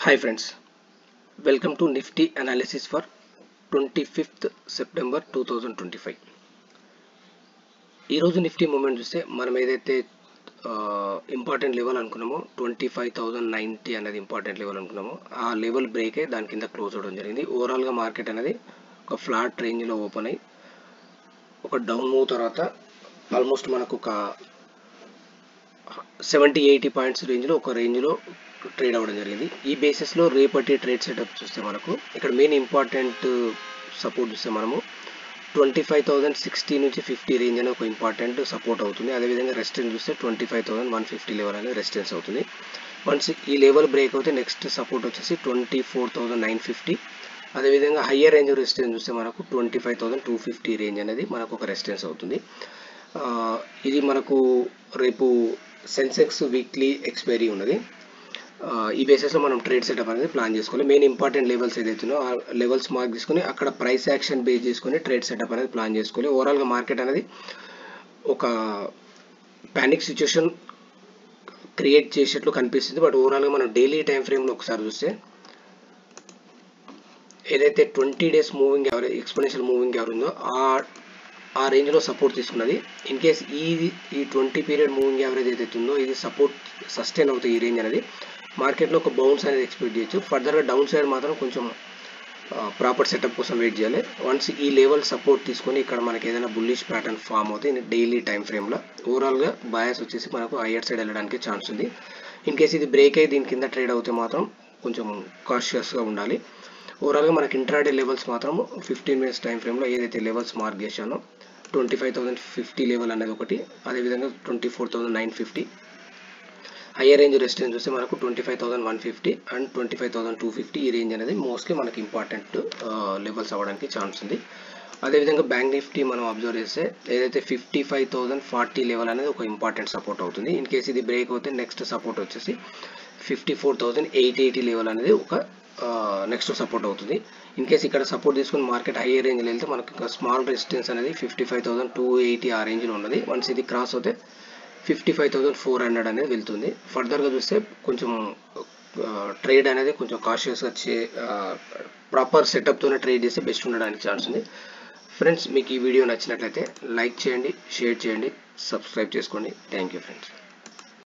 Hi friends, welcome to Nifty analysis for 25th September 2025. ఈ రోజు Nifty moment చూస్తే మనం ఏదైతే ఇంపార్టెంట్ లెవెల్ అనుకున్నామో 25,090 అనేది ఇంపార్టెంట్ లెవెల్ అనుకున్నామో ఆ లెవెల్ బ్రేక్ అయ్యి దాని కింద క్లోజ్ అవడం జరిగింది. ఓవరాల్గా మార్కెట్ అనేది ఒక ఫ్లాట్ రేంజ్లో ఓపెన్ అయ్యి ఒక డౌన్ మూవ్ తర్వాత ఆల్మోస్ట్ మనకు ఒక 70-80 పాయింట్స్ రేంజ్లో ఒక రేంజ్లో ట్రేడ్ అవ్వడం జరిగింది. ఈ బేసిస్లో రేపటి ట్రేడ్ సెటప్ చూస్తే మనకు ఇక్కడ మెయిన్ ఇంపార్టెంట్ సపోర్ట్ చూస్తే మనము 25,060 నుంచి 50 రేంజ్ అనేది ఒక ఇంపార్టెంట్ సపోర్ట్ అవుతుంది. అదేవిధంగా రెసిస్టెన్స్ చూస్తే 25,150 లెవెల్ అనేది రెసిస్టెన్స్ అవుతుంది. వన్స్ ఈ లెవెల్ బ్రేక్ అవుతే నెక్స్ట్ సపోర్ట్ వచ్చేసి 24,950. అదేవిధంగా హయ్యర్ రేంజ్ రెసిస్టెన్స్ చూస్తే మనకు 25,250 రేంజ్ అనేది మనకు ఒక రెసిస్టెన్స్ అవుతుంది. ఇది మనకు రేపు సెన్సెక్స్ వీక్లీ ఎక్స్పైరీ ఉన్నది. ఈ బేసిస్లో మనం ట్రేడ్ సెటప్ అనేది ప్లాన్ చేసుకోవాలి. మెయిన్ ఇంపార్టెంట్ లెవెల్స్ ఏదైతున్నాయో ఆ లెవెల్స్ మార్క్ చేసుకుని అక్కడ ప్రైస్ యాక్షన్ బేస్ చేసుకుని ట్రేడ్ సెటప్ అనేది ప్లాన్ చేసుకోవాలి. ఓవరాల్గా మార్కెట్ అనేది ఒక ప్యానిక్ సిచ్యుయేషన్ క్రియేట్ చేసేట్లు కనిపిస్తుంది. బట్ ఓవరాల్గా మనం డైలీ టైం ఫ్రేమ్లో ఒకసారి చూస్తే ఏదైతే 20 days moving average exponential moving average ఉందో ఆ రేంజ్లో సపోర్ట్ తీసుకున్నది. ఇన్ కేస్ ఈ 20 పీరియడ్ మూవింగ్ యావరేజ్ ఏదైతే ఉందో ఇది సపోర్ట్ సస్టైన్ అవుతుంది. ఈ రేంజ్ అనేది మార్కెట్లో ఒక బౌన్స్ అనేది ఎక్స్పెక్ట్ చేయొచ్చు. ఫర్దర్గా డౌన్ సైడ్ మాత్రం కొంచెం ప్రాపర్ సెటప్ కోసం వెయిట్ చేయాలి. వన్స్ ఈ లెవెల్ సపోర్ట్ తీసుకొని ఇక్కడ మనకి ఏదైనా బుల్లిష్ ప్యాటర్న్ ఫామ్ అవుతుంది డైలీ టైం ఫ్రేమ్లో ఓవరాల్గా బయాస్ వచ్చేసి మనకు హయ్యర్ సైడ్ వెళ్ళడానికి ఛాన్స్ ఉంది. ఇన్ కేస్ ఇది బ్రేక్ అయ్యి దీని కింద ట్రేడ్ అవుతే మాత్రం కొంచెం కాషియస్గా ఉండాలి. ఓవరాల్గా మనకి ఇంట్రాడే లెవెల్స్ మాత్రం 15 minutes టైం ఫ్రేమ్లో ఏదైతే లెవెల్స్ మార్క్ చేశానో 25,050 లెవెల్ అనేది ఒకటి, అదేవిధంగా 24,950. హయ్యర్ రేంజ్ రెసిస్టెన్స్ చూస్తే మనకు 25,150 అండ్ 25,250. ఈ రేంజ్ అనేది మోస్ట్లీ మనకి ఇంపార్టెంట్ లెవెల్స్ అవ్వడానికి ఛాన్స్ ఉంది. అదేవిధంగా బ్యాంక్ నిఫ్టీ మనం అబ్జర్వ్ చేస్తే ఏదైతే 55,040 లెవెల్ అనేది ఒక ఇంపార్టెంట్ సపోర్ట్ అవుతుంది. ఇన్ కేసు ఇది బ్రేక్ అవుతే నెక్స్ట్ సపోర్ట్ వచ్చేసి 54,880 లెవెల్ అనేది ఒక నెక్స్ట్ సపోర్ట్ అవుతుంది. ఇన్ కేసు ఇక్కడ సపోర్ట్ తీసుకుని మార్కెట్ హైయర్ రేంజ్లో వెళ్తే మనకు స్మాల్ రెసిస్టెన్స్ అనేది 55,280 ఆ రేంజ్లో ఉన్నది. వన్స్ ఇది క్రాస్ అవుతే 55,400 అనేది వెళ్తుంది. ఫర్దర్గా చూస్తే కొంచెం ట్రేడ్ అనేది కొంచెం కాషియస్గా ప్రాపర్ సెటప్తోనే ట్రేడ్ చేస్తే బెస్ట్ ఉండడానికి ఛాన్స్ ఉంది. ఫ్రెండ్స్, మీకు ఈ వీడియో నచ్చినట్లయితే లైక్ చేయండి, షేర్ చేయండి, సబ్స్క్రైబ్ చేసుకోండి. Thank you friends.